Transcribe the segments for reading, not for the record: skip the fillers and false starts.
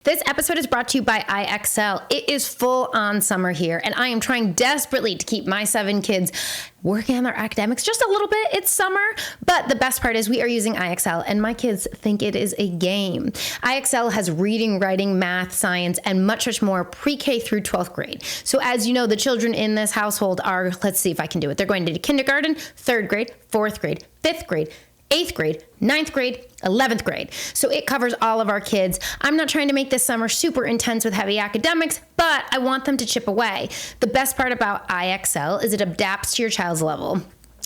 This episode is brought to you by IXL. It is full on summer here, and I am trying desperately to keep my 7 kids working on their academics just a little bit. It's summer, but the best part is we are using IXL, and my kids think it is a game. IXL has reading, writing, math, science, and much, much more pre-K through 12th grade. So as you know, the children in this household are, let's see if I can do it. They're going to kindergarten, 3rd grade, 4th grade, 5th grade, 8th grade, 9th grade, 11th grade. So it covers all of our kids. I'm not trying to make this summer super intense with heavy academics, but I want them to chip away. The best part about IXL is it adapts to your child's level.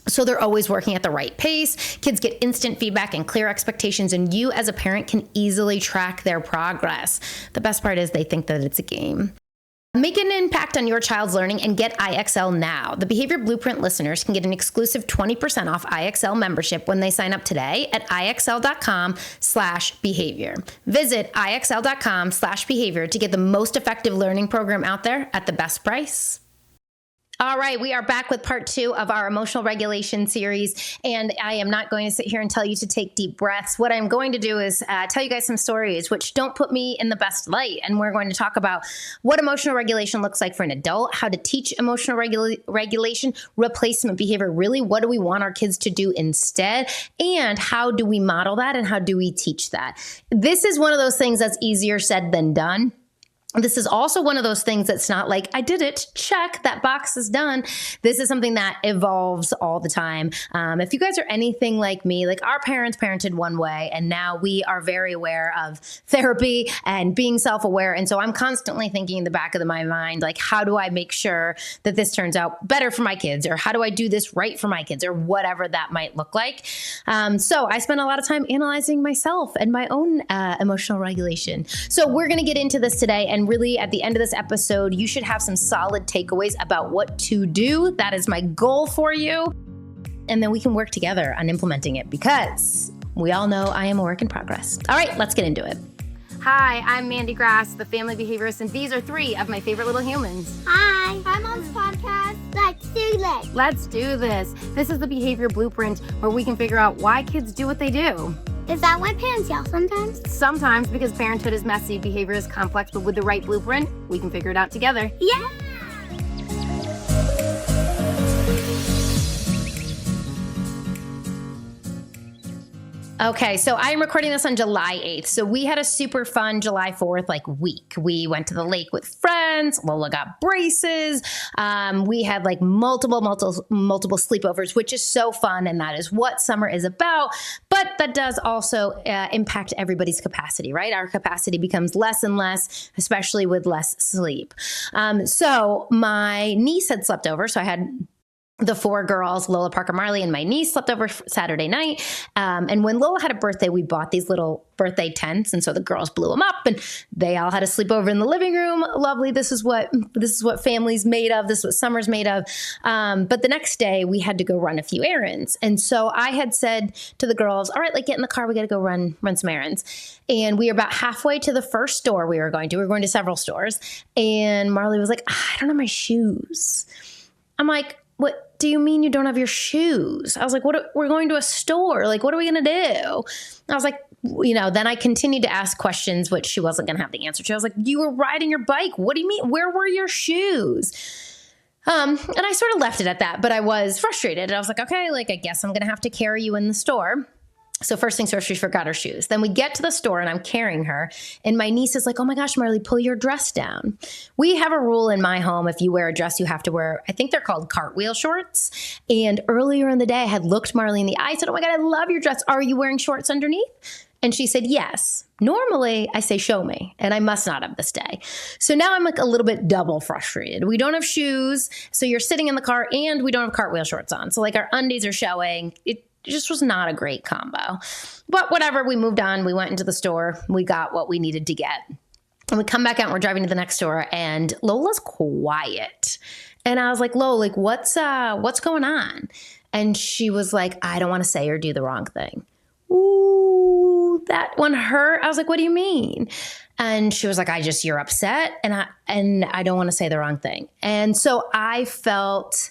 So they're always working at the right pace. Kids get instant feedback and clear expectations, and you as a parent can easily track their progress. The best part is they think that it's a game. Make an impact on your child's learning and get IXL now. The Behavior Blueprint listeners can get an exclusive 20% off IXL membership when they sign up today at IXL.com/behavior. Visit IXL.com/behavior to get the most effective learning program out there at the best price. All right, we are back with part 2 of our emotional regulation series, and I am not going to sit here and tell you to take deep breaths. What I'm going to do is tell you guys some stories which don't put me in the best light, and we're going to talk about what emotional regulation looks like for an adult, how to teach emotional regulation, replacement behavior, really what do we want our kids to do instead, and how do we model that and how do we teach that. This is one of those things that's easier said than done. This is also one of those things that's not like, I did it, check, that box is done. This is something that evolves all the time. If you guys are anything like me, like our parents parented one way, and now we are very aware of therapy and being self-aware. And so I'm constantly thinking in the back of my mind, like, how do I make sure that this turns out better for my kids? Or how do I do this right for my kids? Or whatever that might look like. So I spend a lot of time analyzing myself and my own emotional regulation. So we're going to get into this today, and really at the end of this episode, you should have some solid takeaways about what to do. That is my goal for you. And then we can work together on implementing it, because we all know I am a work in progress. All right, let's get into it. Hi, I'm Mandy, the family behaviorist, and these are 3 of my favorite little humans. Hi, I'm on this podcast. Let's do this. Let's do this. This is the Behavior Blueprint, where we can figure out why kids do what they do. Is that why parents yell sometimes? Sometimes, because parenthood is messy, behavior is complex, but with the right blueprint, we can figure it out together. Yeah! Okay, so I'm recording this on July 8th. So we had a super fun July 4th week. We went to the lake with friends. Lola got braces. We had multiple sleepovers, which is so fun, and that is what summer is about. But that does also impact everybody's capacity, right? Our capacity becomes less and less, especially with less sleep. So my niece had slept over, so I had the 4 girls, Lola, Parker, Marley, and my niece slept over Saturday night. And when Lola had a birthday, we bought these little birthday tents. And so the girls blew them up, and they all had a sleepover in the living room. Lovely. This is what family's made of. This is what summer's made of. But the next day we had to go run a few errands. And so I had said to the girls, all right, get in the car. We got to go run some errands. And we were about halfway to the first store we were going to. We were going to several stores. And Marley was like, I don't have my shoes. I'm like, what do you mean you don't have your shoes? I was like, we're going to a store. What are we going to do? I was like, then I continued to ask questions, which she wasn't going to have the answer to. I was like, you were riding your bike. What do you mean? Where were your shoes? And I sort of left it at that, but I was frustrated. And I was like, okay, I guess I'm going to have to carry you in the store. So first things first, she forgot her shoes. Then we get to the store and I'm carrying her. And my niece is like, oh my gosh, Marley, pull your dress down. We have a rule in my home. If you wear a dress, you have to wear, I think they're called cartwheel shorts. And earlier in the day, I had looked Marley in the eye, said, oh my God, I love your dress. Are you wearing shorts underneath? And she said, yes. Normally I say, show me. And I must not have this day. So now I'm a little bit double frustrated. We don't have shoes. So you're sitting in the car and we don't have cartwheel shorts on. So our undies are showing. It just was not a great combo. But whatever, we moved on. We went into the store. We got what we needed to get. And we come back out and we're driving to the next store and Lola's quiet. And I was like, Lola, what's going on? And she was like, I don't want to say or do the wrong thing. Ooh, that one hurt. I was like, what do you mean? And she was like, you're upset and I don't want to say the wrong thing. And so I felt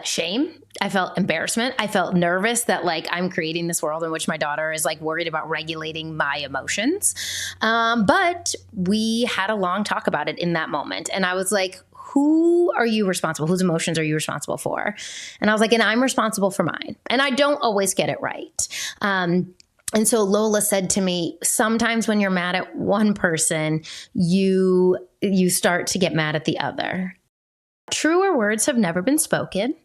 shame. I felt embarrassment. I felt nervous that like I'm creating this world in which my daughter is like worried about regulating my emotions. But we had a long talk about it in that moment. And I was like, who are you responsible? Whose emotions are you responsible for? And I was like, and I'm responsible for mine. And I don't always get it right. And so Lola said to me, sometimes when you're mad at one person, you start to get mad at the other. Truer words have never been spoken.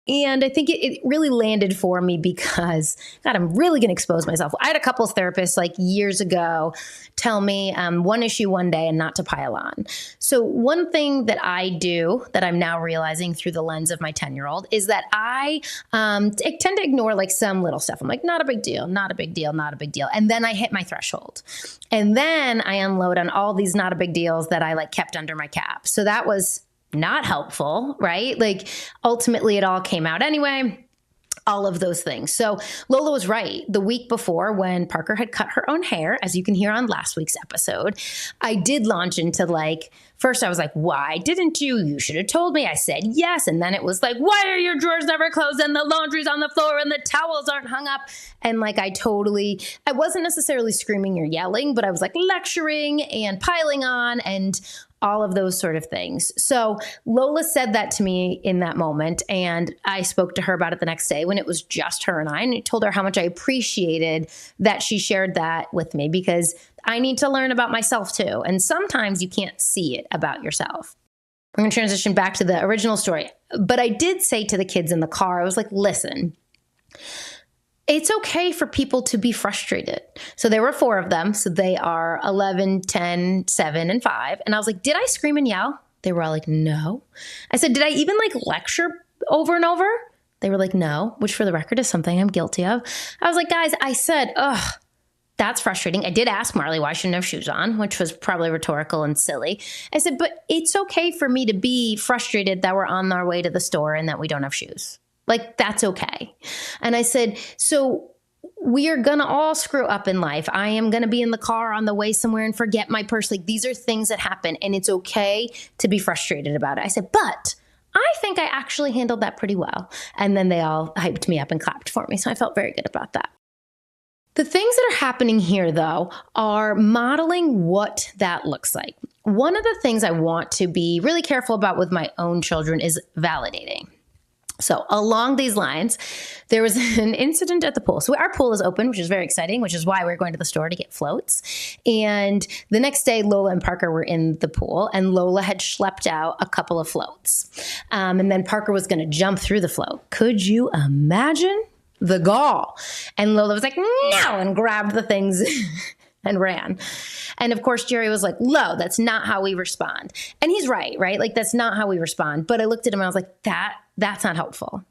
And I think it really landed for me because, God, I'm really going to expose myself. I had a couples therapist like years ago tell me one issue one day and not to pile on. So one thing that I do that I'm now realizing through the lens of my 10-year-old is that I tend to ignore like some little stuff. I'm like, not a big deal, not a big deal, not a big deal. And then I hit my threshold. And then I unload on all these not a big deals that I like kept under my cap. So that was not helpful, right? Like ultimately it all came out anyway, all of those things. So Lola was right. The week before when Parker had cut her own hair, as you can hear on last week's episode, I did launch into like, first I was like, why didn't you? You should have told me. I said yes. And then it was like, why are your drawers never closed and the laundry's on the floor and the towels aren't hung up? And like I wasn't necessarily screaming or yelling, but I was like lecturing and piling on and all of those sort of things. So Lola said that to me in that moment. And I spoke to her about it the next day when it was just her and I told her how much I appreciated that she shared that with me because I need to learn about myself too. And sometimes you can't see it about yourself. I'm going to transition back to the original story. But I did say to the kids in the car, I was like, listen, it's okay for people to be frustrated. So there were 4 of them. So they are 11, 10, 7, and 5. And I was like, did I scream and yell? They were all like, no. I said, did I even like lecture over and over? They were like, no, which for the record is something I'm guilty of. I was like, guys, I said, ugh, that's frustrating. I did ask Marley why I shouldn't have shoes on, which was probably rhetorical and silly. I said, but it's okay for me to be frustrated that we're on our way to the store and that we don't have shoes. Like, that's okay. And I said, so we are going to all screw up in life. I am going to be in the car on the way somewhere and forget my purse. Like, these are things that happen and it's okay to be frustrated about it. I said, but I think I actually handled that pretty well. And then they all hyped me up and clapped for me. So I felt very good about that. The things that are happening here, though, are modeling what that looks like. One of the things I want to be really careful about with my own children is validating. So along these lines, there was an incident at the pool. So our pool is open, which is very exciting, which is why we're going to the store to get floats. And the next day, Lola and Parker were in the pool, and Lola had schlepped out a couple of floats. And then Parker was going to jump through the float. Could you imagine the gall? And Lola was like, no, and grabbed the things and ran. And of course, Jerry was like, Lo, that's not how we respond. And he's right? Like, that's not how we respond. But I looked at him and I was like, that's not helpful.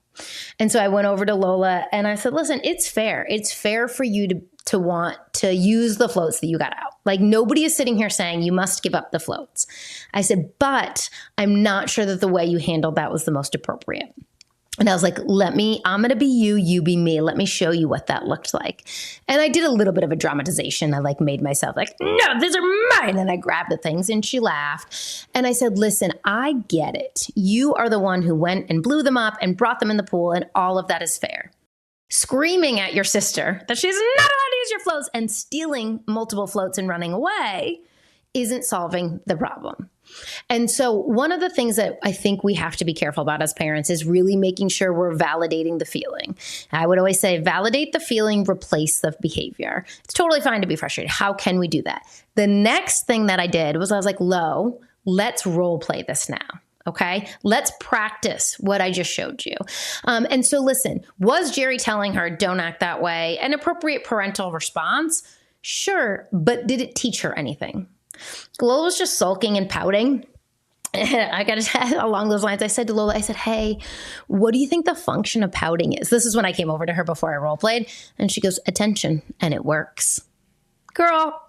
And so I went over to Lola and I said, listen, it's fair. It's fair for you to want to use the floats that you got out. Like, nobody is sitting here saying you must give up the floats. I said, but I'm not sure that the way you handled that was the most appropriate. And I was like, I'm going to be you, you be me. Let me show you what that looked like. And I did a little bit of a dramatization. I like made myself like, no, these are mine. And I grabbed the things and she laughed. And I said, listen, I get it. You are the one who went and blew them up and brought them in the pool. And all of that is fair. Screaming at your sister that she's not allowed to use your floats and stealing multiple floats and running away isn't solving the problem. And so one of the things that I think we have to be careful about as parents is really making sure we're validating the feeling. I would always say, validate the feeling, replace the behavior. It's totally fine to be frustrated. How can we do that? The next thing that I did was I was like, Lo, let's role play this now. Okay, let's practice what I just showed you. And so listen, was Jerry telling her, don't act that way, an appropriate parental response? Sure, but did it teach her anything? Lola was just sulking and pouting. I got to along those lines. I said to Lola, I said, hey, what do you think the function of pouting is? This is when I came over to her before I role played. And she goes, attention. And it works. Girl,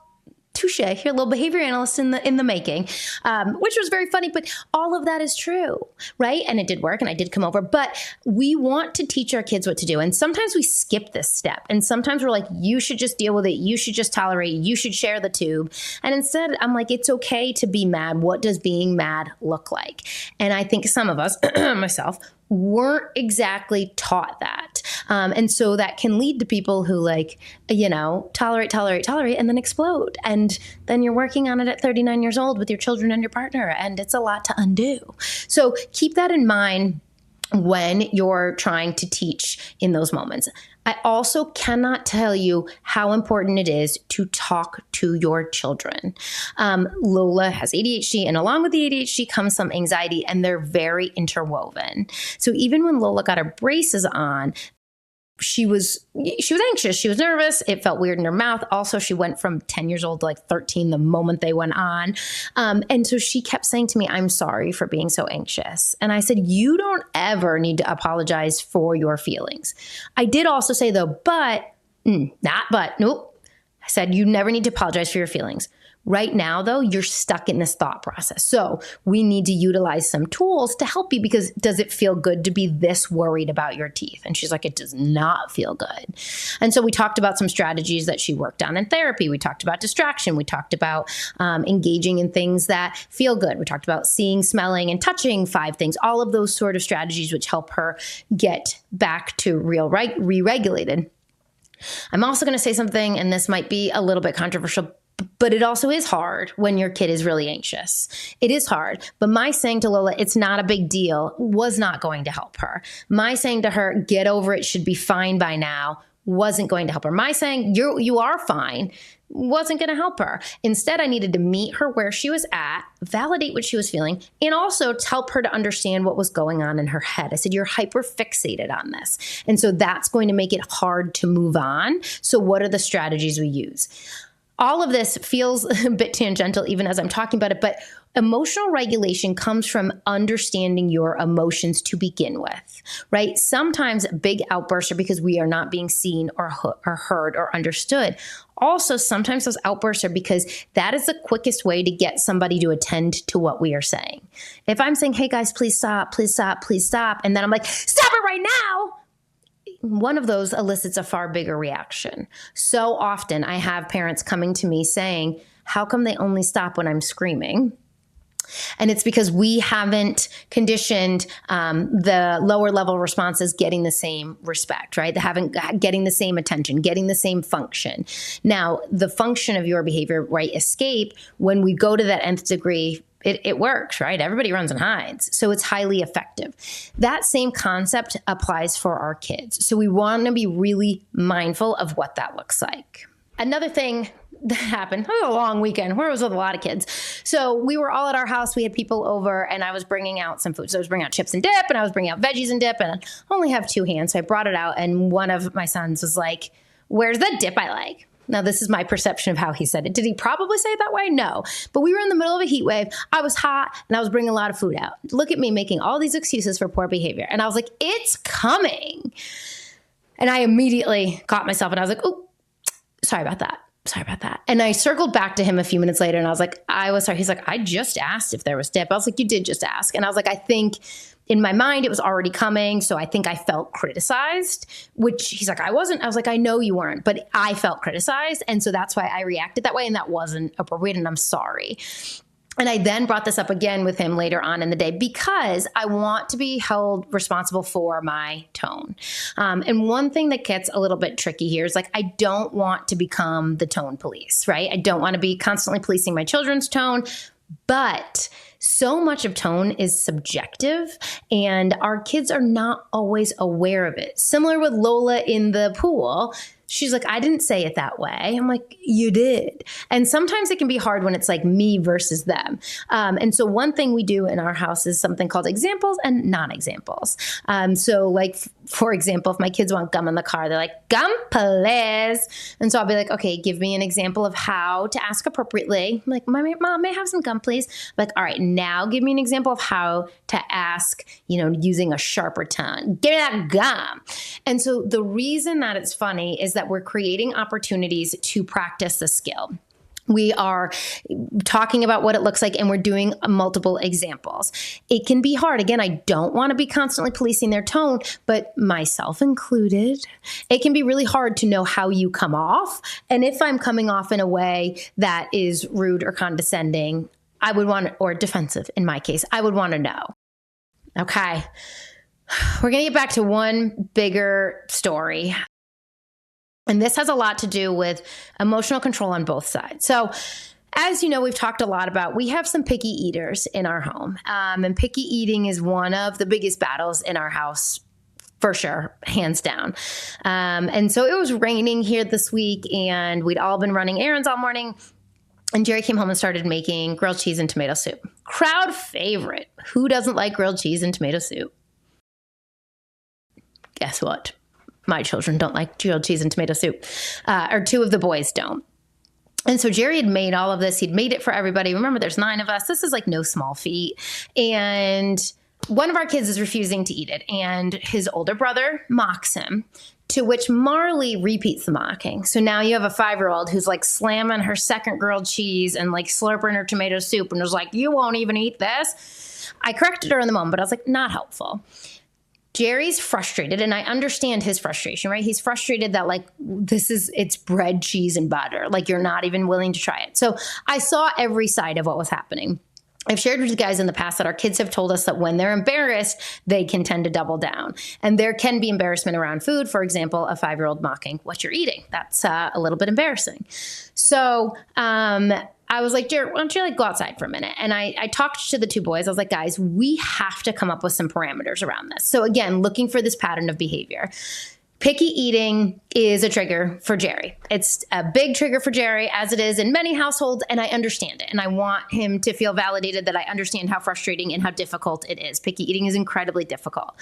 touche. You're a little behavior analyst in the making, which was very funny. But all of that is true, right? And it did work, and I did come over. But we want to teach our kids what to do. And sometimes we skip this step. And sometimes we're like, you should just deal with it. You should just tolerate. You should share the tube. And instead, I'm like, it's okay to be mad. What does being mad look like? And I think some of us, myself, weren't exactly taught that. And so that can lead to people who tolerate, and then explode. And then you're working on it at 39 years old with your children and your partner, and it's a lot to undo. So keep that in mind when you're trying to teach in those moments. I also cannot tell you how important it is to talk to your children. Lola has ADHD, and along with the ADHD comes some anxiety, and they're very interwoven. So even when Lola got her braces on, she was anxious. She was nervous. It felt weird in her mouth. Also, she went from 10 years old to like 13 the moment they went on. And so she kept saying to me, I'm sorry for being so anxious. And I said, you don't ever need to apologize for your feelings. I did also say though, nope. I said, you never need to apologize for your feelings. Right now, though, you're stuck in this thought process. So we need to utilize some tools to help you, because does it feel good to be this worried about your teeth? And she's like, it does not feel good. And so we talked about some strategies that she worked on in therapy. We talked about distraction. We talked about engaging in things that feel good. We talked about seeing, smelling, and touching 5 things, all of those sort of strategies which help her get back to re-regulated. I'm also going to say something, and this might be a little bit controversial, but it also is hard when your kid is really anxious. It is hard. But my saying to Lola, it's not a big deal, was not going to help her. My saying to her, get over it, should be fine by now, wasn't going to help her. My saying, you are fine, wasn't going to help her. Instead, I needed to meet her where she was at, validate what she was feeling, and also to help her to understand what was going on in her head. I said, you're hyper fixated on this. And so that's going to make it hard to move on. So what are the strategies we use? All of this feels a bit tangential even as I'm talking about it, but emotional regulation comes from understanding your emotions to begin with, right? Sometimes big outbursts are because we are not being seen or heard or understood. Also, sometimes those outbursts are because that is the quickest way to get somebody to attend to what we are saying. If I'm saying, hey guys, please stop, please stop, please stop, and then I'm like, stop it right now, one of those elicits a far bigger reaction. So often I have parents coming to me saying, how come they only stop when I'm screaming? And it's because we haven't conditioned the lower level responses getting the same respect, right? They haven't getting the same attention, getting the same function. Now, the function of your behavior, right? Escape, when we go to that nth degree, it works, right? Everybody runs and hides. So it's highly effective. That same concept applies for our kids. So we want to be really mindful of what that looks like. Another thing that happened, it was a long weekend where I was with a lot of kids. So we were all at our house. We had people over, and I was bringing out some food. So I was bringing out chips and dip, and I was bringing out veggies and dip, and I only have 2 hands. So I brought it out, and one of my sons was like, where's the dip I like? Now, this is my perception of how he said it. Did he probably say it that way? No. But we were in the middle of a heat wave. I was hot, and I was bringing a lot of food out. Look at me making all these excuses for poor behavior. And I was like, it's coming. And I immediately caught myself, and I was like, oh, sorry about that. And I circled back to him a few minutes later, and I was like, I was sorry. He's like, I just asked if there was dip. I was like, you did just ask. And I was like, I think in my mind, it was already coming. So I think I felt criticized, which he's like, I wasn't. I was like, I know you weren't, but I felt criticized. And so that's why I reacted that way. And that wasn't appropriate. And I'm sorry. And I then brought this up again with him later on in the day because I want to be held responsible for my tone. And one thing that gets a little bit tricky here is like, I don't want to become the tone police, right? I don't want to be constantly policing my children's tone, but so much of tone is subjective and our kids are not always aware of it. Similar with Lola in the pool. She's like, I didn't say it that way. I'm like, you did. And sometimes it can be hard when it's like me versus them. And so one thing we do in our house is something called examples and non-examples. So like, for example, if my kids want gum in the car, they're like, gum, please. And so I'll be like, okay, give me an example of how to ask appropriately. I'm like, Mom, may I have some gum, please? I'm like, all right, now give me an example of how to ask, using a sharper tone. Give me that gum. And so the reason that it's funny is that we're creating opportunities to practice the skill. We are talking about what it looks like and we're doing multiple examples. It can be hard. Again, I don't want to be constantly policing their tone, but myself included, it can be really hard to know how you come off. And if I'm coming off in a way that is rude or condescending, I would want, or defensive in my case, I would want to know. Okay. we're going to get back to one bigger story. And this has a lot to do with emotional control on both sides. So as you know, we've talked a lot about, we have some picky eaters in our home. And picky eating is one of the biggest battles in our house, for sure, hands down. And so it was raining here this week, and we'd all been running errands all morning. And Jerry came home and started making grilled cheese and tomato soup. Crowd favorite. Who doesn't like grilled cheese and tomato soup? Guess what? My children don't like grilled cheese and tomato soup, or two of the boys don't. And so Jerry had made all of this. He'd made it for everybody. Remember, there's 9 of us. This is like no small feat. And one of our kids is refusing to eat it. And his older brother mocks him, to which Marley repeats the mocking. So now you have a 5-year-old who's like slamming her second grilled cheese and like slurping her tomato soup and was like, you won't even eat this. I corrected her in the moment, but I was like, not helpful. Jerry's frustrated, and I understand his frustration, right? He's frustrated that like, it's bread, cheese, and butter. Like, you're not even willing to try it. So I saw every side of what was happening. I've shared with you guys in the past that our kids have told us that when they're embarrassed, they can tend to double down. And there can be embarrassment around food. For example, a 5-year-old mocking what you're eating. That's a little bit embarrassing. So, I was like, Jared, why don't you like go outside for a minute? And I talked to the 2 boys. I was like, guys, we have to come up with some parameters around this. So again, looking for this pattern of behavior. Picky eating is a trigger for Jerry. It's a big trigger for Jerry, as it is in many households, and I understand it. And I want him to feel validated that I understand how frustrating and how difficult it is. Picky eating is incredibly difficult.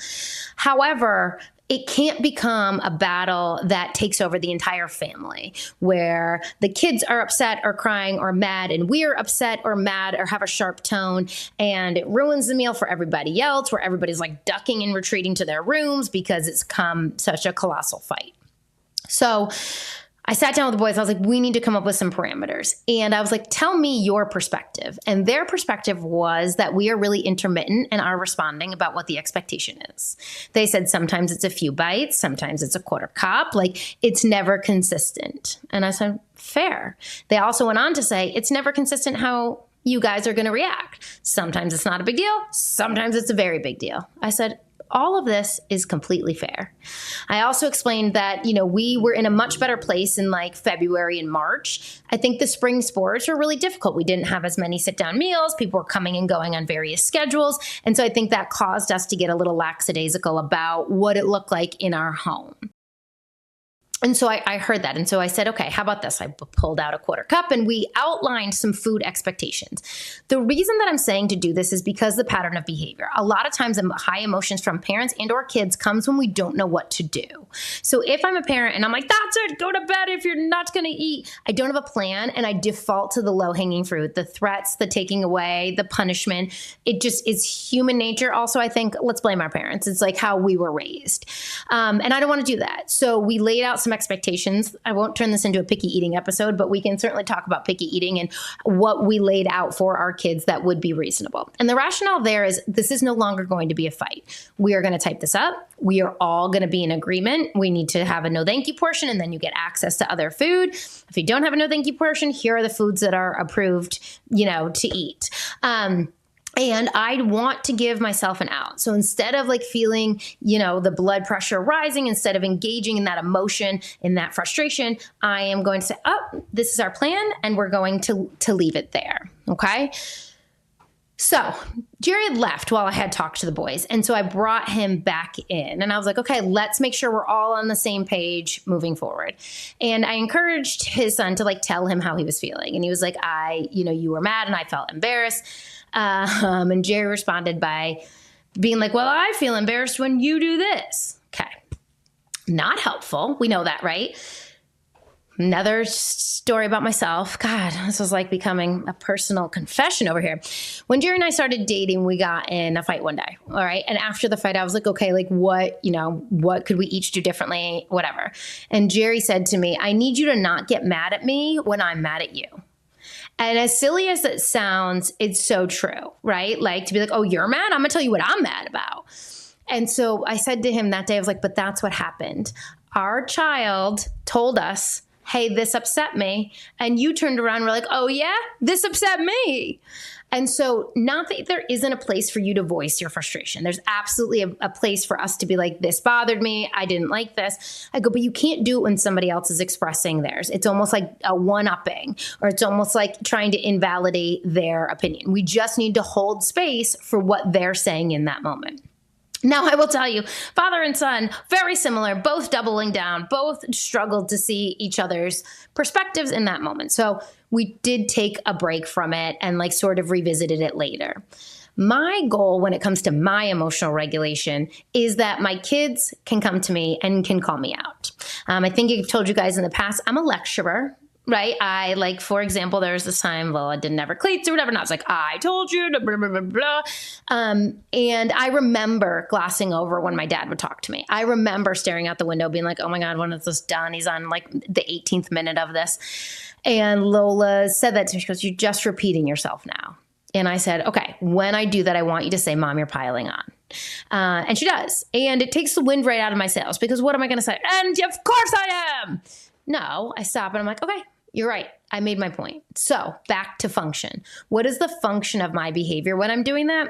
However, it can't become a battle that takes over the entire family, where the kids are upset or crying or mad, and we're upset or mad or have a sharp tone, and it ruins the meal for everybody else, where everybody's like ducking and retreating to their rooms because it's come such a colossal fight. So I sat down with the boys. I was like, we need to come up with some parameters. And I was like, tell me your perspective. And their perspective was that we are really intermittent and are responding about what the expectation is. They said sometimes it's a few bites, sometimes it's a quarter cup. Like, it's never consistent. And I said, fair. They also went on to say, it's never consistent how you guys are going to react. Sometimes it's not a big deal. Sometimes it's a very big deal. I said, all of this is completely fair. I also explained that, we were in a much better place in like February and March. I think the spring sports were really difficult. We didn't have as many sit-down meals. People were coming and going on various schedules. And so I think that caused us to get a little lackadaisical about what it looked like in our home. And so I heard that. And so I said, okay, how about this? I pulled out a quarter cup and we outlined some food expectations. The reason that I'm saying to do this is because the pattern of behavior. A lot of times high emotions from parents and or kids comes when we don't know what to do. So if I'm a parent and I'm like, that's it, go to bed if you're not going to eat. I don't have a plan, and I default to the low hanging fruit, the threats, the taking away, the punishment. It just is human nature. Also, I think let's blame our parents. It's like how we were raised. And I don't want to do that. So we laid out some expectations. I won't turn this into a picky eating episode, but we can certainly talk about picky eating and what we laid out for our kids that would be reasonable. And the rationale there is this is no longer going to be a fight. We are going to type this up. We are all going to be in agreement. We need to have a no thank you portion, and then you get access to other food. If you don't have a no thank you portion, here are the foods that are approved, to eat. And I want to give myself an out. So instead of like feeling, the blood pressure rising, instead of engaging in that emotion, in that frustration, I am going to say, oh, this is our plan, and we're going to leave it there. Okay. So Jerry had left while I had talked to the boys. And so I brought him back in, and I was like, okay, let's make sure we're all on the same page moving forward. And I encouraged his son to like tell him how he was feeling. And he was like, you were mad and I felt embarrassed. And Jerry responded by being like, well, I feel embarrassed when you do this. Okay. Not helpful. We know that, right? Another story about myself. God, this was like becoming a personal confession over here. When Jerry and I started dating, we got in a fight one day. All right. And after the fight, I was like, okay, like what could we each do differently? Whatever. And Jerry said to me, I need you to not get mad at me when I'm mad at you. And as silly as it sounds, it's so true, right? Like to be like, oh, you're mad? I'm going to tell you what I'm mad about. And so I said to him that day, I was like, but that's what happened. Our child told us hey, this upset me. And you turned around and were like, oh yeah, this upset me. And so not that there isn't a place for you to voice your frustration. There's absolutely a place for us to be like, this bothered me. I didn't like this. I go, but you can't do it when somebody else is expressing theirs. It's almost like a one-upping, or it's almost like trying to invalidate their opinion. We just need to hold space for what they're saying in that moment. Now, I will tell you, father and son, very similar, both doubling down, both struggled to see each other's perspectives in that moment. So we did take a break from it and like sort of revisited it later. My goal when it comes to my emotional regulation is that my kids can come to me and can call me out. I think I've told you guys in the past, I'm a lecturer. Right? I like, for example, there was this time, well, I didn't have her cleats or whatever. And I was like, I told you, blah, blah, blah, blah. And I remember glossing over when my dad would talk to me. I remember staring out the window being like, oh my God, when is this done? He's on like the 18th minute of this. And Lola said that to me. She goes, you're just repeating yourself now. And I said, okay, when I do that, I want you to say, Mom, you're piling on. And she does. And it takes the wind right out of my sails, because what am I going to say? And of course I am. No, I stop and I'm like, okay, you're right. I made my point. So back to function. What is the function of my behavior when I'm doing that?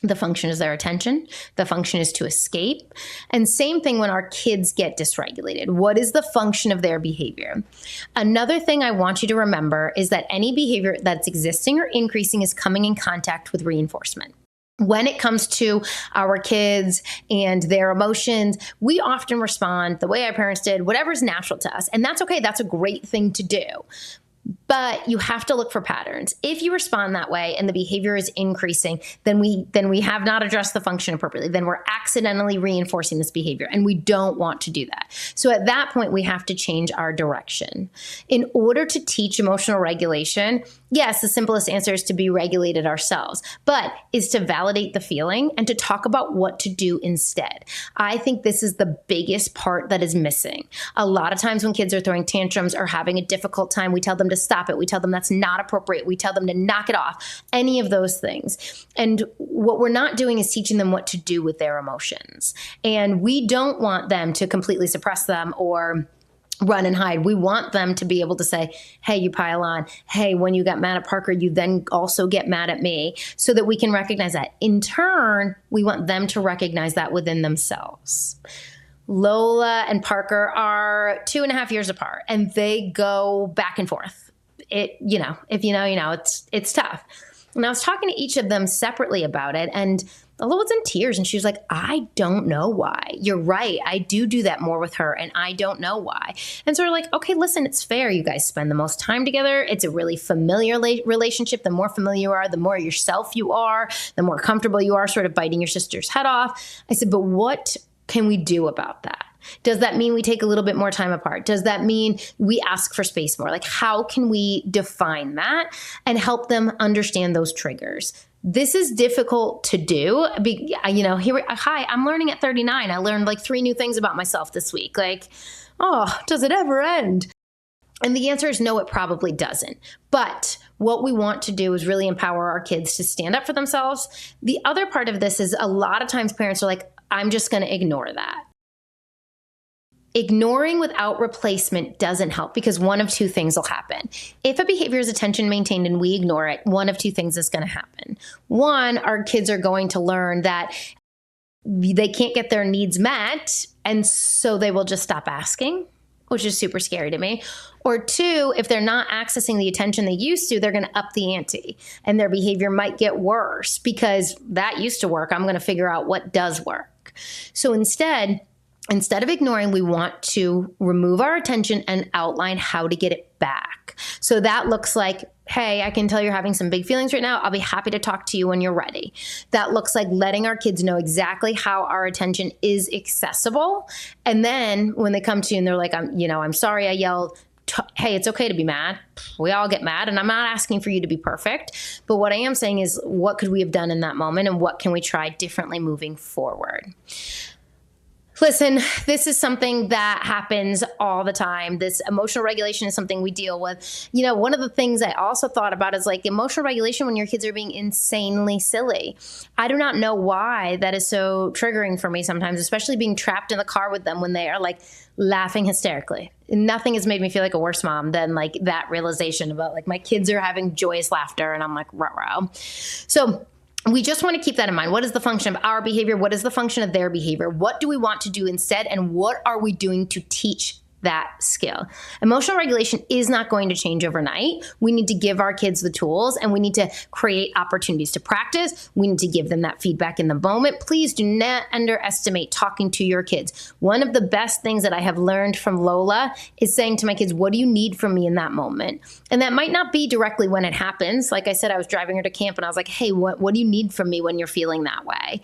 The function is their attention. The function is to escape. And same thing when our kids get dysregulated. What is the function of their behavior? Another thing I want you to remember is that any behavior that's existing or increasing is coming in contact with reinforcement. When it comes to our kids and their emotions, we often respond the way our parents did, whatever's natural to us. And that's okay. That's a great thing to do. But you have to look for patterns. If you respond that way and the behavior is increasing, then we have not addressed the function appropriately. Then we're accidentally reinforcing this behavior, and we don't want to do that. So at that point, we have to change our direction. In order to teach emotional regulation, yes, the simplest answer is to be regulated ourselves, but is to validate the feeling and to talk about what to do instead. I think this is the biggest part that is missing. A lot of times when kids are throwing tantrums or having a difficult time, we tell them to stop it. We tell them that's not appropriate. We tell them to knock it off, any of those things. And what we're not doing is teaching them what to do with their emotions. And we don't want them to completely suppress them or run and hide. We want them to be able to say, hey, you pile on. Hey, when you got mad at Parker, you then also get mad at me, so that we can recognize that. In turn, we want them to recognize that within themselves. Lola and Parker are 2.5 years apart, and they go back and forth. If you know, it's tough. And I was talking to each of them separately about it, and Lola was in tears, and she was like, I don't know why. You're right. I do that more with her, and I don't know why. And so we're like, okay, listen, it's fair. You guys spend the most time together. It's a really familiar relationship. The more familiar you are, the more yourself you are, the more comfortable you are sort of biting your sister's head off. I said, but what can we do about that? Does that mean we take a little bit more time apart? Does that mean we ask for space more? Like, how can we define that and help them understand those triggers? This is difficult to do. Hi, I'm learning at 39. I learned like 3 new things about myself this week. Like, oh, does it ever end? And the answer is no, it probably doesn't. But what we want to do is really empower our kids to stand up for themselves. The other part of this is a lot of times parents are like, I'm just going to ignore that. Ignoring without replacement doesn't help, because one of 2 things will happen. If a behavior is attention maintained and we ignore it, one of 2 things is going to happen. One, our kids are going to learn that they can't get their needs met, and so they will just stop asking, which is super scary to me. Or 2, if they're not accessing the attention they used to, they're going to up the ante, and their behavior might get worse because that used to work. I'm going to figure out what does work. So instead of ignoring, we want to remove our attention and outline how to get it back. So that looks like, hey, I can tell you're having some big feelings right now. I'll be happy to talk to you when you're ready. That looks like letting our kids know exactly how our attention is accessible. And then when they come to you and they're like, I'm sorry I yelled. Hey, it's okay to be mad. We all get mad, and I'm not asking for you to be perfect. But what I am saying is, what could we have done in that moment, and what can we try differently moving forward? Listen, this is something that happens all the time. This emotional regulation is something we deal with. One of the things I also thought about is like emotional regulation when your kids are being insanely silly. I do not know why that is so triggering for me sometimes, especially being trapped in the car with them when they are like laughing hysterically. Nothing has made me feel like a worse mom than like that realization about like my kids are having joyous laughter and I'm like, ruh-roh. So we just want to keep that in mind. What is the function of our behavior? What is the function of their behavior? What do we want to do instead? And what are we doing to teach that skill? Emotional regulation is not going to change overnight. We need to give our kids the tools and we need to create opportunities to practice. We need to give them that feedback in the moment. Please do not underestimate talking to your kids. One of the best things that I have learned from Lola is saying to my kids, what do you need from me in that moment? And that might not be directly when it happens. Like I said, I was driving her to camp and I was like, hey, what do you need from me when you're feeling that way?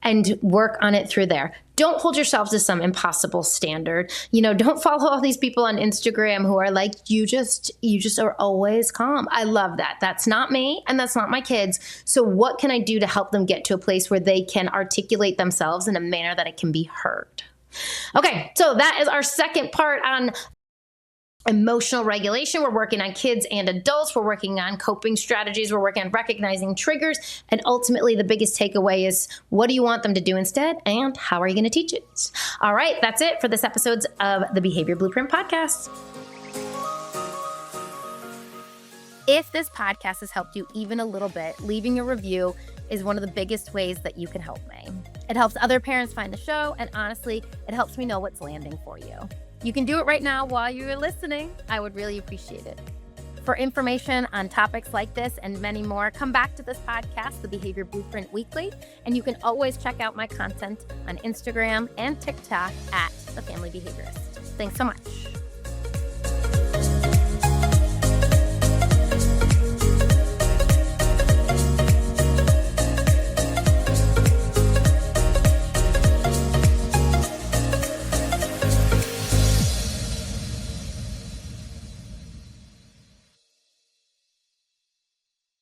And work on it through there. Don't hold yourselves to some impossible standard. Don't follow all these people on Instagram who are like, you just are always calm. I love that. That's not me and that's not my kids. So what can I do to help them get to a place where they can articulate themselves in a manner that it can be heard? Okay, so that is our second part on emotional regulation. We're working on kids and adults. We're working on coping strategies. We're working on recognizing triggers. And ultimately, the biggest takeaway is what do you want them to do instead? And how are you going to teach it? All right, that's it for this episode of the Behavior Blueprint Podcast. If this podcast has helped you even a little bit, leaving a review is one of the biggest ways that you can help me. It helps other parents find the show, and honestly, it helps me know what's landing for you. You can do it right now while you're listening. I would really appreciate it. For information on topics like this and many more, come back to this podcast, The Behavior Blueprint Weekly, and you can always check out my content on Instagram and TikTok at The Family Behaviorist. Thanks so much.